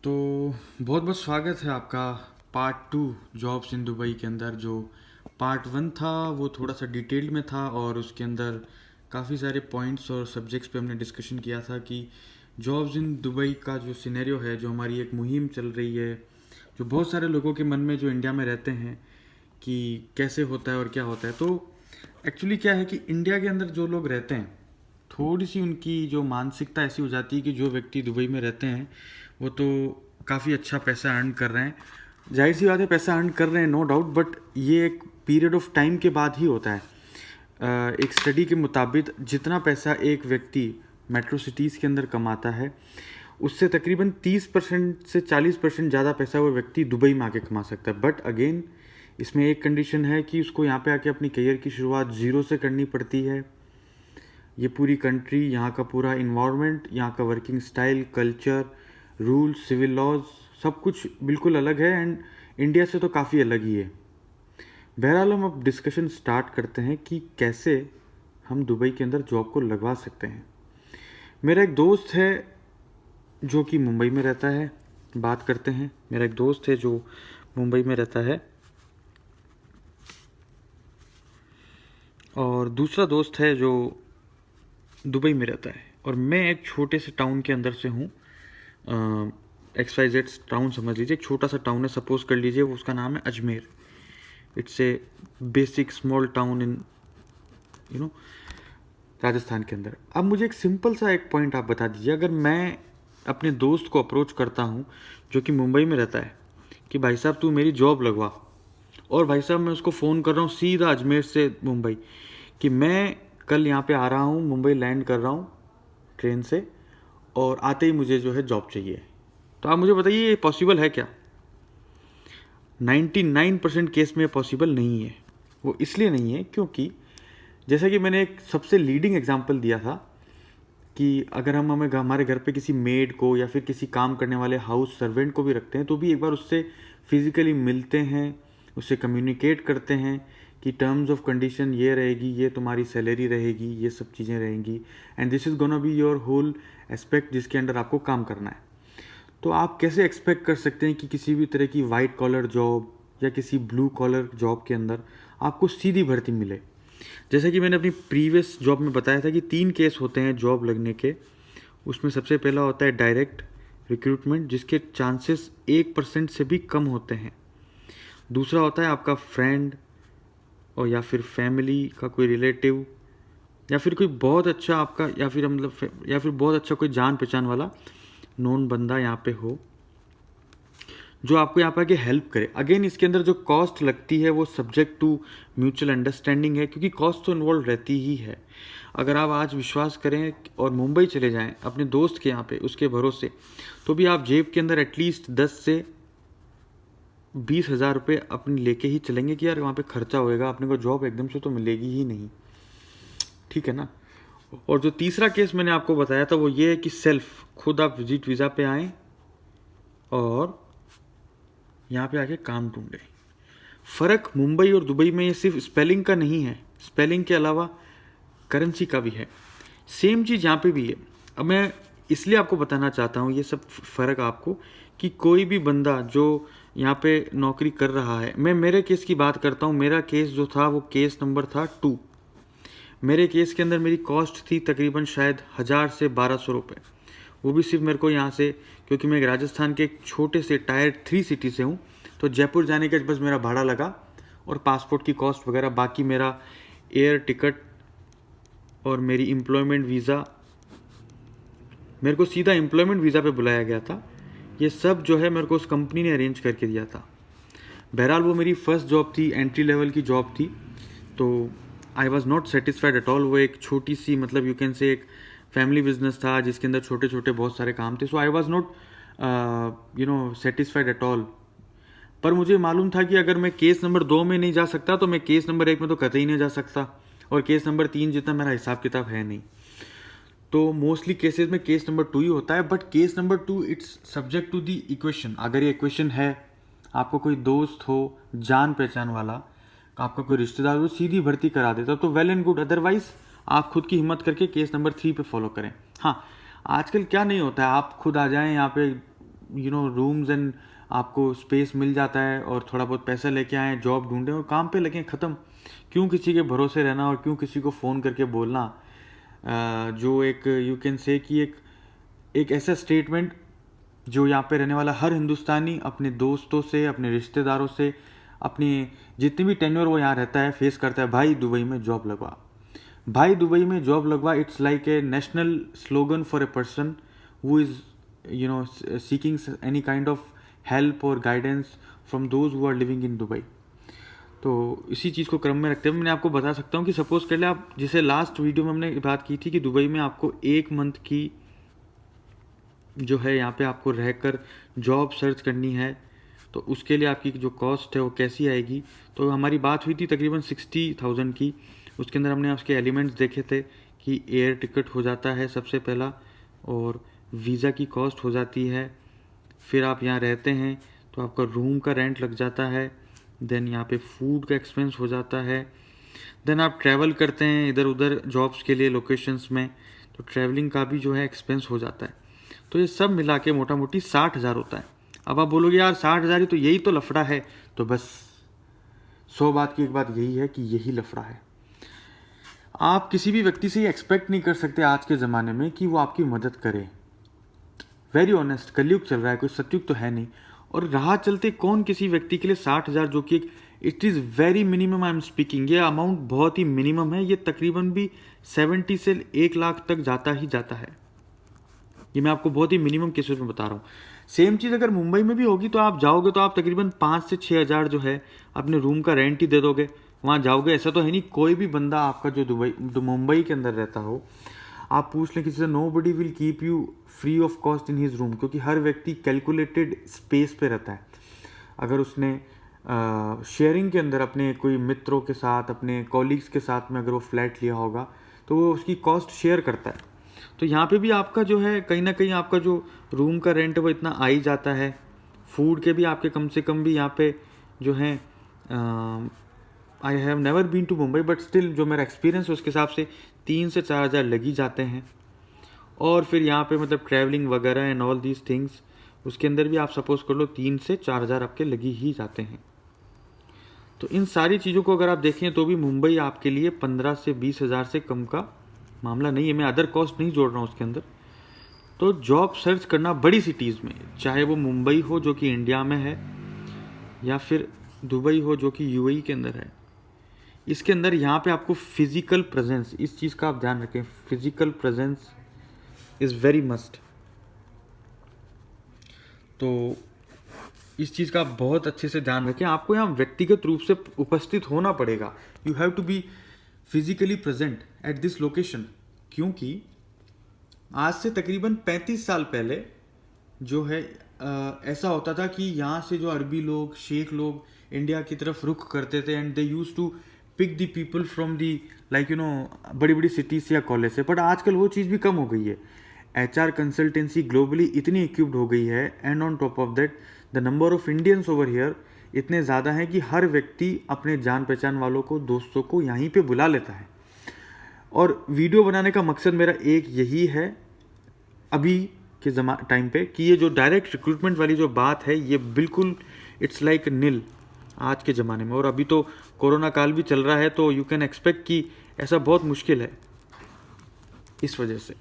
तो बहुत बहुत स्वागत है आपका पार्ट 2 जॉब्स इन दुबई के अंदर। जो पार्ट 1 था वो थोड़ा सा डिटेल्ड में था और उसके अंदर काफ़ी सारे पॉइंट्स और सब्जेक्ट्स पे हमने डिस्कशन किया था कि जॉब्स इन दुबई का जो सिनेरियो है, जो हमारी एक मुहिम चल रही है, जो बहुत सारे लोगों के मन में जो इंडिया में रहते हैं कि कैसे होता है और क्या होता है। तो एक्चुअली क्या है कि इंडिया के अंदर जो लोग रहते हैं, थोड़ी सी उनकी जो मानसिकता ऐसी हो जाती है कि जो व्यक्ति दुबई में रहते हैं वो तो काफ़ी अच्छा पैसा अर्न कर रहे हैं। जाहिर सी बात है, पैसा अर्न कर रहे हैं, नो डाउट, बट ये एक पीरियड ऑफ टाइम के बाद ही होता है। एक स्टडी के मुताबिक जितना पैसा एक व्यक्ति मेट्रो सिटीज़ के अंदर कमाता है, उससे तकरीबन 30% से 40% ज़्यादा पैसा वो व्यक्ति दुबई में आके कमा सकता है। बट अगेन इसमें एक कंडीशन है कि उसको यहाँ पे आके अपनी करियर की शुरुआत ज़ीरो से करनी पड़ती है। ये पूरी कंट्री, यहाँ का पूरा इन्वायरमेंट, यहाँ का working style, culture, rules, civil laws, सब कुछ बिल्कुल अलग है एंड इंडिया से तो काफ़ी अलग ही है। बहरहाल हम अब डिस्कशन स्टार्ट करते हैं कि कैसे हम दुबई के अंदर जॉब को लगवा सकते हैं। मेरा एक दोस्त है जो कि मुंबई में रहता है, बात करते हैं। मेरा एक दोस्त है जो मुंबई में रहता है और दूसरा दोस्त है जो दुबई में रहता है, और मैं एक छोटे से टाउन के अंदर से हूँ। XYZ टाउन समझ लीजिए, एक छोटा सा टाउन है, सपोज कर लीजिए वो उसका नाम है Ajmer. It's a basic small town in Rajasthan के अंदर। अब मुझे एक सिंपल सा एक पॉइंट आप बता दीजिए, अगर मैं अपने दोस्त को अप्रोच करता हूँ जो कि मुंबई में रहता है कि भाई साहब तू मेरी जॉब लगवा, और भाई साहब मैं उसको फ़ोन कर रहा हूँ सीधा अजमेर से मुंबई कि मैं कल यहाँ पे आ रहा हूँ, मुंबई लैंड कर रहा हूँ ट्रेन से, और आते ही मुझे जो है जॉब चाहिए, तो आप मुझे बताइए ये पॉसिबल है क्या? 99% केस में पॉसिबल नहीं है। वो इसलिए नहीं है क्योंकि जैसा कि मैंने एक सबसे लीडिंग एग्जांपल दिया था कि अगर हम हमारे घर पे किसी मेड को या फिर किसी काम करने वाले हाउस सर्वेंट को भी रखते हैं तो भी एक बार उससे फिजिकली मिलते हैं, उससे कम्युनिकेट करते हैं कि टर्म्स ऑफ कंडीशन ये रहेगी, ये तुम्हारी सैलरी रहेगी, ये सब चीज़ें रहेंगी, and this is gonna be your whole aspect जिसके अंडर आपको काम करना है। तो आप कैसे एक्सपेक्ट कर सकते हैं कि किसी भी तरह की वाइट कॉलर जॉब या किसी ब्लू कॉलर जॉब के अंदर आपको सीधी भर्ती मिले? जैसा कि मैंने अपनी प्रीवियस जॉब में बताया था कि 3 केस होते हैं जॉब लगने के। उसमें सबसे पहला होता है डायरेक्ट रिक्रूटमेंट, जिसके चांसेस 1% से भी कम होते हैं। दूसरा होता है आपका फ्रेंड और या फिर फैमिली का कोई रिलेटिव, या फिर कोई बहुत अच्छा आपका, या फिर या फिर बहुत अच्छा कोई जान पहचान वाला नोन बंदा यहाँ पे हो जो आपको यहाँ पे आके हेल्प करे। अगेन इसके अंदर जो कॉस्ट लगती है वो सब्जेक्ट टू म्यूचुअल अंडरस्टैंडिंग है, क्योंकि कॉस्ट तो इन्वॉल्व रहती ही है। अगर आप आज विश्वास करें और मुंबई चले जाएं अपने दोस्त के यहाँ पे उसके भरोसे, तो भी आप जेब के अंदर एटलीस्ट 10 से 20 हज़ार रुपये अपने लेके ही चलेंगे कि यार वहाँ पे खर्चा होएगा, अपने को जॉब एकदम से तो मिलेगी ही नहीं, ठीक है ना। और जो तीसरा केस मैंने आपको बताया था वो ये है कि सेल्फ खुद आप विजिट वीज़ा पे आएँ और यहाँ पे आके काम ढूंढे। फ़र्क मुंबई और दुबई में ये सिर्फ स्पेलिंग का नहीं है, स्पेलिंग के अलावा करेंसी का भी है। सेम चीज़ यहाँ पे भी है। अब मैं इसलिए आपको बताना चाहता हूँ ये सब फ़र्क आपको, कि कोई भी बंदा जो यहाँ पे नौकरी कर रहा है, मैं मेरे केस की बात करता हूँ। मेरा केस जो था वो केस नंबर था 2। मेरे केस के अंदर मेरी कॉस्ट थी तकरीबन शायद 1000 से 1200 रुपये। वो भी सिर्फ मेरे को यहाँ से, क्योंकि मैं राजस्थान के एक छोटे से टायर 3 सिटी से हूँ, तो जयपुर जाने का बस मेरा भाड़ा लगा और पासपोर्ट की कॉस्ट वगैरह, बाकी मेरा एयर टिकट और मेरी एम्प्लॉयमेंट वीज़ा, मेरे को सीधा एम्प्लॉयमेंट वीज़ा पे बुलाया गया था। ये सब जो है मेरे को उस कंपनी ने अरेंज करके दिया था। बहरहाल वो मेरी फर्स्ट जॉब थी, एंट्री लेवल की जॉब थी, तो आई was not satisfied at all. वो एक छोटी सी, मतलब यू कैन से एक फैमिली बिजनेस था जिसके अंदर छोटे छोटे बहुत सारे काम थे। So I was not satisfied at all. पर मुझे मालूम था कि अगर मैं केस नंबर 2 में नहीं जा सकता तो मैं केस नंबर 1 में तो कतई नहीं जा सकता, और केस नंबर 3 जितना मेरा हिसाब किताब है नहीं। तो मोस्टली केसेस में केस नंबर 2 ही होता है, but case number 2 it's subject to the equation. अगर ये इक्वेशन है, आपको कोई दोस्त हो जान पहचान वाला, आपका कोई रिश्तेदार हो, सीधी भर्ती करा देता तो वेल एंड गुड, अदरवाइज आप खुद की हिम्मत करके केस नंबर 3 पे फॉलो करें। हाँ, आजकल क्या नहीं होता है, आप खुद आ जाएं यहाँ पे रूम्स एंड आपको स्पेस मिल जाता है और थोड़ा बहुत पैसा लेके आए, जॉब ढूंढें और काम पे लगें, ख़त्म। क्यों किसी के भरोसे रहना और क्यों किसी को फ़ोन करके बोलना, जो एक यू कैन से कि एक ऐसा स्टेटमेंट जो यहाँ पे रहने वाला हर हिंदुस्तानी अपने दोस्तों से, अपने रिश्तेदारों से, अपनी जितनी भी टेन्योर वो यहाँ रहता है फेस करता है, भाई दुबई में जॉब लगवा, भाई दुबई में जॉब लगवा। It's like a national slogan for a person who is seeking any kind of help और guidance from those who are living in Dubai. तो इसी चीज़ को क्रम में रखते हुए मैं आपको बता सकता हूँ कि सपोज़ कर ले आप, जैसे लास्ट वीडियो में हमने बात की थी कि दुबई में आपको 1 मंथ की जो है यहाँ पे आपको रहकर जॉब सर्च करनी है, तो उसके लिए आपकी जो कॉस्ट है वो कैसी आएगी। तो हमारी बात हुई थी तकरीबन 60,000 की। उसके अंदर हमने उसके एलिमेंट्स देखे थे कि एयर टिकट हो जाता है सबसे पहला, और वीज़ा की कॉस्ट हो जाती है, फिर आप यहाँ रहते हैं तो आपका रूम का रेंट लग जाता है, देन यहाँ पे फूड का एक्सपेंस हो जाता है, देन आप ट्रैवल करते हैं इधर उधर जॉब्स के लिए लोकेशंस में, तो ट्रैवलिंग का भी जो है एक्सपेंस हो जाता है। तो ये सब मिला के मोटा मोटी 60,000 होता है। अब आप बोलोगे यार 60,000 ही तो, यही तो लफड़ा है। तो बस 100 बात की एक बात यही है कि यही लफड़ा है। आप किसी भी व्यक्ति से ये एक्सपेक्ट नहीं कर सकते आज के ज़माने में कि वो आपकी मदद करे। वेरी ऑनेस्ट, कलयुग चल रहा है, कोई सतयुग तो है नहीं। और राह चलते कौन किसी व्यक्ति के लिए 60,000, जो कि it is very minimum, I am speaking, ये अमाउंट बहुत ही मिनिमम है। ये तकरीबन भी 70 से 1 लाख तक जाता ही जाता है। ये मैं आपको बहुत ही मिनिमम केसेस में बता रहा हूँ। सेम चीज़ अगर मुंबई में भी होगी तो आप जाओगे तो आप तकरीबन 5 से 6,000 जो है अपने रूम का रेंट ही दे दोगे, वहाँ जाओगे। ऐसा तो है नहीं कोई भी बंदा आपका जो मुंबई के अंदर रहता हो, आप पूछ लें किसी से, nobody will keep you free of cost in his room, क्योंकि हर व्यक्ति कैलकुलेटेड स्पेस पे रहता है। अगर उसने शेयरिंग के अंदर अपने कोई मित्रों के साथ, अपने कॉलीग्स के साथ में अगर वो फ्लैट लिया होगा तो वो उसकी कॉस्ट शेयर करता है। तो यहाँ पे भी आपका जो है कहीं ना कहीं आपका जो रूम का रेंट है वो इतना आ ही जाता है। फूड के भी आपके कम से कम भी यहाँ पे जो है, I have never been to Mumbai but still जो मेरा एक्सपीरियंस है उसके हिसाब से 3 से 4,000 लग ही जाते हैं। और फिर यहाँ पे मतलब ट्रैवलिंग वगैरह एंड ऑल दीज थिंग्स, उसके अंदर भी आप सपोज कर लो 3 से 4,000 आपके लगी ही जाते हैं। तो इन सारी चीज़ों को अगर आप देखें तो भी मुंबई आपके लिए 15 से 20,000 से कम का मामला नहीं है। मैं अदर कॉस्ट नहीं जोड़ रहा हूँ उसके अंदर। तो जॉब सर्च करना बड़ी सिटीज़ में, चाहे वो मुंबई हो जो कि इंडिया में है, या फिर दुबई हो जो कि यूएई के अंदर है, इसके अंदर यहाँ पे आपको फिजिकल प्रेजेंस, इस चीज़ का आप ध्यान रखें, physical presence is very must. तो इस चीज़ का आप बहुत अच्छे से ध्यान रखें। आपको यहाँ व्यक्तिगत रूप से उपस्थित होना पड़ेगा। You have to be physically present at this location, क्योंकि आज से तकरीबन 35 साल पहले जो है ऐसा होता था कि यहाँ से जो अरबी लोग, शेख लोग इंडिया की तरफ रुख करते थे, and they use to pick the people from the like बड़ी बड़ी सिटीज से या कॉलेज से। बट आजकल वो चीज़ भी कम हो गई है। HR कंसल्टेंसी ग्लोबली इतनी इक्विप्ड हो गई है, and on top of that the number of Indians over here इतने ज़्यादा हैं कि हर व्यक्ति अपने जान पहचान वालों को, दोस्तों को यहीं पे बुला लेता है। और वीडियो बनाने का मकसद मेरा एक यही है अभी के टाइम पे कि ये जो डायरेक्ट रिक्रूटमेंट वाली जो बात है ये बिल्कुल इट्स लाइक नील आज के ज़माने में। और अभी तो कोरोना काल भी चल रहा है, तो यू कैन एक्सपेक्ट कि ऐसा बहुत मुश्किल है इस वजह से।